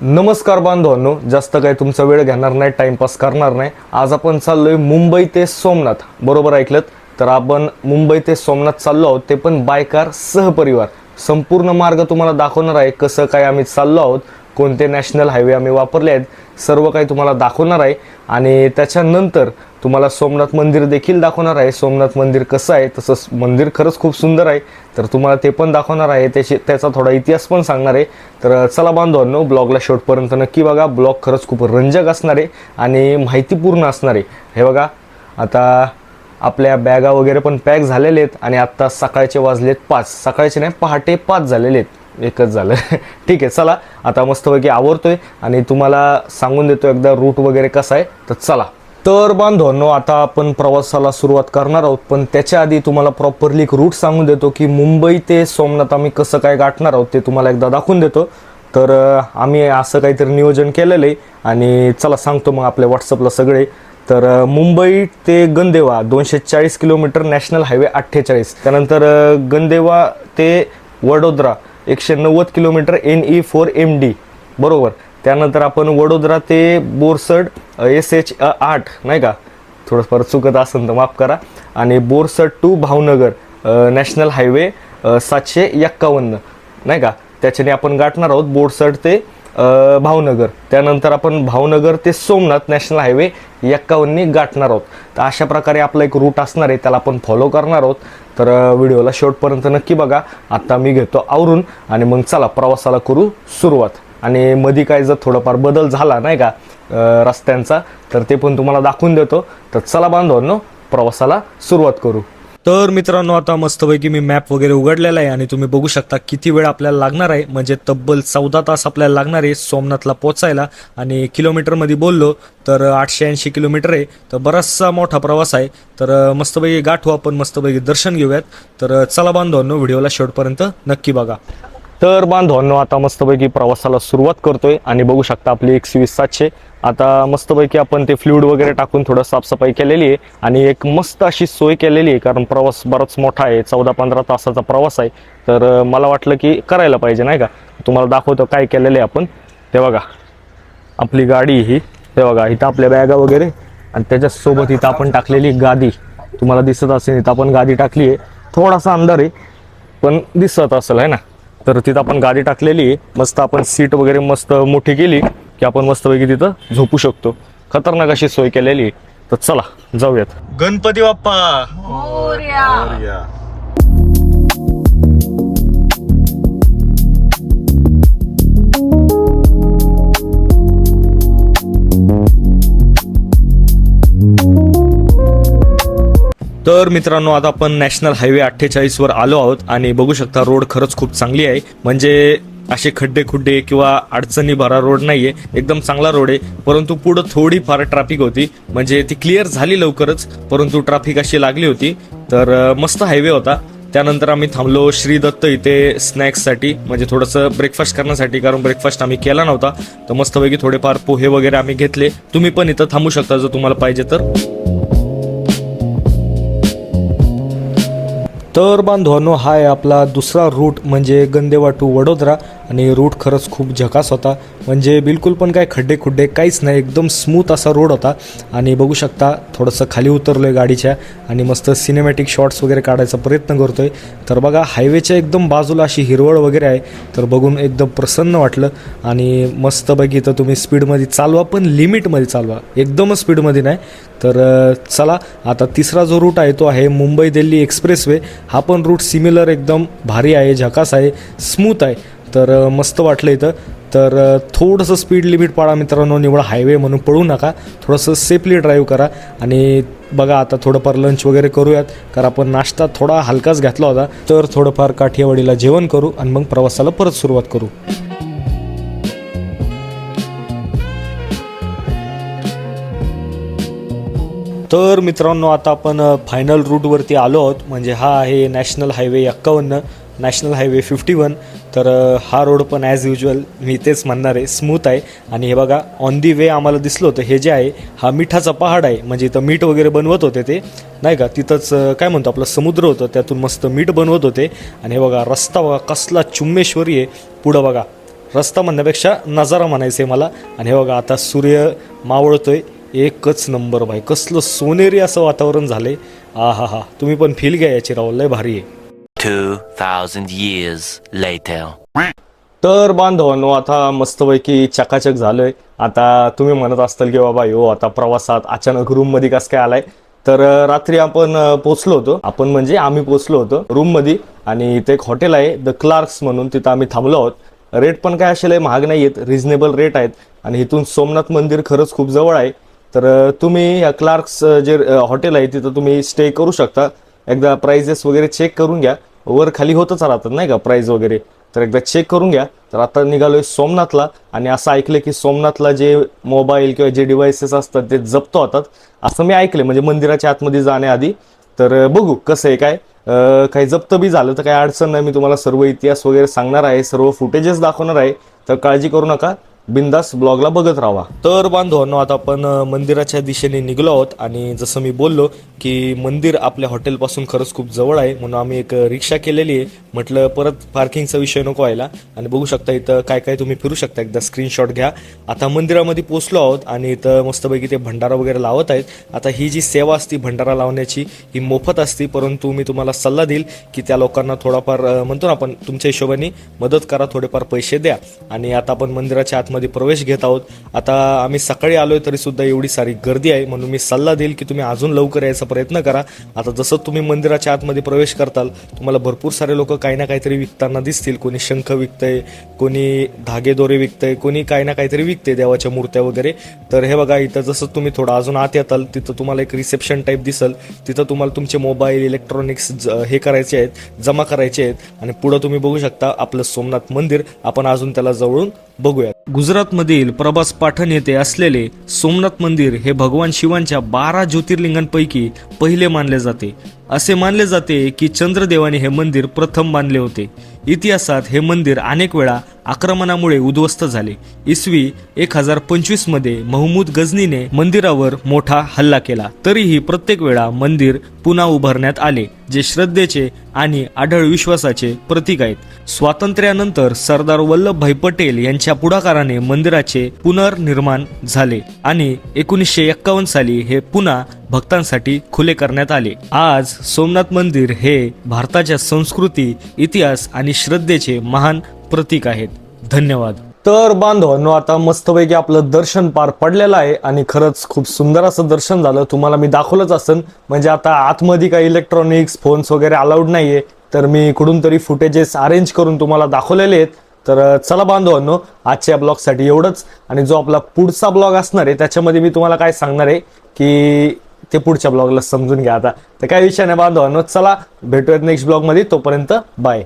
नमस्कार बांधवांनो, जास्त काही तुमचा वेळ घेणार नाही, टाइमपास करणार नाही। आज आपण चाललोय मुंबई ते सोमनाथ। बरोबर ऐकलत, तर आपण मुंबई ते सोमनाथ चाललो आहोत, ते पण बाय कार सहपरिवार। संपूर्ण मार्ग तुम्हाला दाखवणार आहे, कसं काय आम्ही चाललो आहोत, कोणते नॅशनल हायवे आम्ही वापरले आहेत, सर्व काही तुम्हाला दाखवणार आहे। आणि त्याच्यानंतर तुम्हाला सोमनाथ मंदिर देखील दाखवणार आहे। सोमनाथ मंदिर कसं आहे, तसं मंदिर खरंच खूप सुंदर आहे, तर तुम्हाला ते पण दाखवणार आहे। त्याचा थोडा इतिहास पण सांगणार आहे। तर चला बांधवांनो, ब्लॉगला शेवटपर्यंत नक्की बघा। ब्लॉग खरंच खूप रंजक असणार आहे आणि माहितीपूर्ण असणार आहे। हे बघा, आता आपल्या बॅगा वगैरे पण पॅक झालेले आहेत आणि आत्ता सकाळचे वाजलेत 5। सकाळचे नाही, पहाटे 5 झालेले आहेत, एकच झालं। ठीक आहे, चला आता मस्तपैकी आवरतोय आणि तुम्हाला सांगून देतो एकदा रूट वगैरे कसा आहे। तर चला, तर बांधवांनो, आता आपण प्रवासाला सुरुवात करणार आहोत, पण त्याच्या आधी तुम्हाला प्रॉपरली एक रूट सांगून देतो की मुंबई ते सोमनाथ आम्ही कसं काय गाठणार आहोत ते तुम्हाला एकदा दाखवून देतो। तर आम्ही असं काहीतरी नियोजन केलेलं आहे आणि चला सांगतो मग आपल्या व्हॉट्सअपला सगळे। तर मुंबई ते गंदेवा 240 किलोमीटर, नॅशनल हायवे 48। त्यानंतर गंदेवा ते वडोदरा 190 किलोमीटर, NE4MD बरोबर। त्यानंतर आपण वडोदरा ते बोरसड SH8 नाही का, थोडंफार चुकत असेल तर माफ करा। आणि बोरसड टू भावनगर नॅशनल हायवे 751 नाही का, त्याच्याने आपण गाठणार आहोत बोरसड ते भावनगर। त्यानंतर आपण भावनगर ते सोमनाथ नॅशनल हायवे 51 गाठणार आहोत। तर अशा प्रकारे आपला एक रूट असणार आहे, त्याला आपण फॉलो करणार आहोत। तर व्हिडिओला शेवटपर्यंत नक्की बघा। आता मी घेतो आवरून आणि मग चला प्रवासाला करू सुरुवात। आणि मध्ये काय जर थोडाफार बदल झाला नाही का रस्त्यांचा, तर ते पण तुम्हाला दाखवून देतो। तर चला बांधवांनो, प्रवासाला सुरुवात करू। तर मित्रांनो, आता मस्तपैकी मी मॅप वगैरे उघडलेला आहे आणि तुम्ही बघू शकता किती वेळ आपल्याला लागणार आहे। म्हणजे तब्बल 14 तास आपल्याला लागणार आहे सोमनाथला पोहोचायला। आणि किलोमीटरमध्ये बोललो तर 880 किलोमीटर आहे, तर बराचसा मोठा प्रवास आहे। तर मस्तपैकी गाठू आपण, मस्तपैकी दर्शन घेऊयात। तर चला बांधवांनो, व्हिडिओला शेवटपर्यंत नक्की बघा। तर बांधवांनो, आता मस्तपैकी प्रवासाला सुरुवात करतोय आणि बघू शकता आपली XUV 700। आता मस्तपैकी आपण ते फ्लुइड वगैरे टाकून थोडं साफसफाई केलेली आहे आणि एक मस्त अशी सोय केलेली आहे, कारण प्रवास बराच मोठा आहे, 14-15 तासाचा प्रवास आहे। तर मला वाटलं की करायला पाहिजे नाही का। तुम्हाला दाखवतो काय केलेलं आहे आपण। ते बघा, आपली गाडी ही, ते बघा इथं आपल्या बॅगा वगैरे, आणि त्याच्यासोबत इथं आपण टाकलेली गादी, तुम्हाला दिसत असेल इथं आपण गादी टाकली आहे। थोडासा अंधार आहे पण दिसत असेल आहे ना। तर तिथं आपण गाडी टाकलेली आहे, मस्त आपण सीट वगैरे मस्त मोठी केली की आपण मस्तपैकी तिथं झोपू शकतो। खतरनाक अशी सोय केलेली आहे। तर चला जाऊयात। गणपती बाप्पा मोरया। तर मित्रांनो, आता आपण नॅशनल हायवे 48 वर आलो आहोत आणि बघू शकता रोड खरंच खूप चांगली आहे। म्हणजे असे खड्डे खुड्डे किंवा अडचणी भरा रोड नाहीये, एकदम चांगला रोड आहे। परंतु पुढे थोडी फार ट्रॅफिक होती, म्हणजे ती क्लिअर झाली लवकरच, परंतु ट्रॅफिक अशी लागली होती। तर मस्त हायवे होता। त्यानंतर आम्ही थांबलो श्री दत्त इथे स्नॅक्ससाठी, म्हणजे थोडंसं ब्रेकफास्ट करण्यासाठी, कारण ब्रेकफास्ट आम्ही केला नव्हता। तर मस्तपैकी थोडेफार पोहे वगैरे आम्ही घेतले। तुम्ही पण इथं थांबू शकता जर तुम्हाला पाहिजे तर। तर बांधवांनो, हा आहे आपला दुसरा रूट, म्हणजे गंदेवा टू वडोदरा। आणि रूट खरंच खूप झकास होता, म्हणजे बिलकुल पण काय खड्डे खुड्डे काहीच नाही, एकदम स्मूथ असा रोड होता। आणि बघू शकता थोडंसं खाली उतरलोय गाडीच्या आणि मस्त सिनेमॅटिक शॉट्स वगैरे काढायचा प्रयत्न करतोय। तर बघा, हायवेच्या एकदम बाजूला अशी हिरवळ वगैरे आहे, तर बघून एकदम प्रसन्न वाटलं। आणि मस्तपैकी तर तुम्ही स्पीडमध्ये चालवा, पण लिमिटमध्ये चालवा, एकदमच स्पीडमध्ये नाही। तर चला, आता तिसरा जो रूट आहे तो आहे मुंबई दिल्ली एक्सप्रेसवे। हा पण रूट सिमिलर एकदम भारी आहे, झकास आहे, स्मूथ आहे। तर मस्त वाटलं इथं। तर थोडंसं स्पीड लिमिट पाळा मित्रांनो, निवड हायवे म्हणून पळू नका, थोडंसं सेफली ड्राईव्ह करा। आणि बघा, आता थोडंफार लंच वगैरे करूयात, कारण आपण नाश्ता थोडा हलकाच घातला होता। तर थोडंफार काठियावाडीला जेवण करू आणि मग प्रवासाला परत सुरुवात करू। तर मित्रांनो, आता आपण फायनल रूटवरती आलो आहोत, म्हणजे हा आहे नॅशनल हायवे 51, नॅशनल हायवे 51। तर हा रोड पण ॲज युजल मी तेच म्हणणार आहे, स्मूथ आहे। आणि हे बघा, ऑन दी वे आम्हाला दिसलं होतं हे जे आहे हा मिठाचा पहाड आहे, म्हणजे इथं मीठ वगैरे बनवत होते ते नाही का, तिथंच काय म्हणतो आपलं समुद्र होतं, त्यातून मस्त मीठ बनवत होते। आणि हे बघा रस्ता बघा कसला चुम्मेश्वरी आहे, पुढं बघा रस्ता म्हणण्यापेक्षा नजारा म्हणायचं मला. आणि हे बघा आता सूर्य मावळतोय, एकच नंबर भाई, कसलं सोनेरी असं वातावरण झालंय. हा हा हा, तुम्ही पण फील घ्या याची राव, लय भारी आहे. 2000 years later. तर बांधवांनो आता मस्तपैकी चकाचक झालोय. आता तुम्ही म्हणत असताल की बाबा हो आता प्रवासात अचानक रूम मध्ये कसं काय आलाय. तर रात्री आपण पोचलो होतो, आपण म्हणजे आम्ही पोचलो होतो रूम मध्ये. आणि इथे एक हॉटेल आहे द क्लार्क्स म्हणून, तिथं आम्ही थांबलो आहोत. रेट पण काय असे लय महाग नाही आहेत, रिझनेबल रेट आहेत. आणि इथून सोमनाथ मंदिर खरंच खूप जवळ आहे. तर तुम्ही या क्लार्क्स जे हॉटेल आहे तिथं तुम्ही स्टे करू शकता. एकदा प्राइजेस वगैरे चेक करून घ्या, वर खाली होतच राहतात नाही का प्राइस वगैरे, तर एकदा चेक करून घ्या. तर आता निघालोय सोमनाथला. आणि असं ऐकलं की सोमनाथला जे मोबाईल किंवा जे डिव्हाइसेस असतात ते जप्त होतात असं मी ऐकलं, म्हणजे मंदिराच्या आतमध्ये जाण्याआधी. तर बघू कसं आहे काय, काही जप्त बी झालं तर काही अडचण नाही, मी तुम्हाला सर्व इतिहास वगैरे सांगणार आहे, सर्व फुटेजेस दाखवणार आहे. तर काळजी करू नका, बिंदास ब्लॉगला बघत राहा. तर बांधवांनो आता आपण मंदिराच्या दिशेने निघलो आहोत. आणि जसं मी बोललो की मंदिर आपल्या हॉटेलपासून खरंच खूप जवळ आहे, म्हणून आम्ही एक रिक्षा केलेली आहे. म्हटलं परत पार्किंगचा विषय नको व्हायला. आणि बघू शकता इथं काय काय तुम्ही फिरू शकता, एकदा स्क्रीनशॉट घ्या. आता मंदिरामध्ये पोहोचलो आहोत आणि इथं मस्तपैकी ते भंडारा वगैरे लावत आहेत. आता ही जी सेवा असती भंडारा लावण्याची ही मोफत असती, परंतु मी तुम्हाला सल्ला देईल की त्या लोकांना थोडाफार म्हणतो ना आपण तुमच्या हिशोबाने मदत करा, थोडेफार पैसे द्या. आणि आता आपण मंदिराच्या मध्ये प्रवेश घेत आहोत. आता आम्ही सकाळी आलोय तरी सुद्धा एवढी सारी गर्दी आहे, म्हणून मी सल्ला देईल की तुम्ही अजून लवकर यायचा प्रयत्न करा. आता जसं तुम्ही मंदिराच्या आतमध्ये प्रवेश करताल तुम्हाला भरपूर सारे लोक काही ना काहीतरी विकताना दिसतील. कोणी शंख विकतंय, कोणी धागेदोरे विकतंय, कोणी काही ना काहीतरी विकते, देवाच्या मूर्त्या वगैरे. तर हे बघा इथं जसं तुम्ही थोडं अजून आत येताल तिथं तुम्हाला एक रिसेप्शन टाईप दिसल. तिथं तुम्हाला तुमचे मोबाईल इलेक्ट्रॉनिक्स हे करायचे आहेत, जमा करायचे आहेत. आणि पुढं तुम्ही बघू शकता आपलं सोमनाथ मंदिर, आपण अजून त्याला जवळून बघूया. गुजरातमधील प्रभास पाटण येथे असलेले सोमनाथ मंदिर हे भगवान शिवांच्या 12 ज्योतिर्लिंगांपैकी पहिले मानले जाते. असे मानले जाते की चंद्रदेवाने हे मंदिर प्रथम बांधले होते. इतिहासात हे मंदिर अनेक वेळा आक्रमणामुळे उद्ध्वस्त झाले. इसवी 1025 मध्ये महमूद गझनीने मंदिरावर मोठा हल्ला केला, तरीही प्रत्येक वेळा मंदिर पुन्हा उभारण्यात आले, जे श्रद्धेचे आणि अढळ विश्वासाचे प्रतीक आहेत. स्वातंत्र्यानंतर सरदार वल्लभभाई पटेल यांच्या पुढाकाराने मंदिराचे पुनर्निर्माण झाले आणि 1951 साली हे पुन्हा भक्तांसाठी खुले करण्यात आले. आज सोमनाथ मंदिर हे भारताच्या संस्कृती, इतिहास आणि श्रद्धेचे महान प्रतीक आहेत. धन्यवाद. तर बांधवांनो आता मस्तपैकी आपलं दर्शन पार पडलेलं आहे आणि खरंच खूप सुंदर असं दर्शन झालं. तुम्हाला मी दाखवलंच असेल, म्हणजे आता आतमध्ये काही इलेक्ट्रॉनिक्स फोन्स वगैरे अलाउड नाहीये, तर मी कुठून तरी फुटेजेस अरेंज करून तुम्हाला दाखवलेले आहेत. तर चला बांधवांनो आजच्या ब्लॉगसाठी एवढंच. आणि जो आपला पुढचा ब्लॉग असणार आहे त्याच्यामध्ये मी तुम्हाला काय सांगणार आहे की ते पुढच्या ब्लॉगला समजून घ्या. आता तर काय विषय नाही बांधवांनो, चला भेटूयात नेक्स्ट ब्लॉगमध्ये. तोपर्यंत बाय.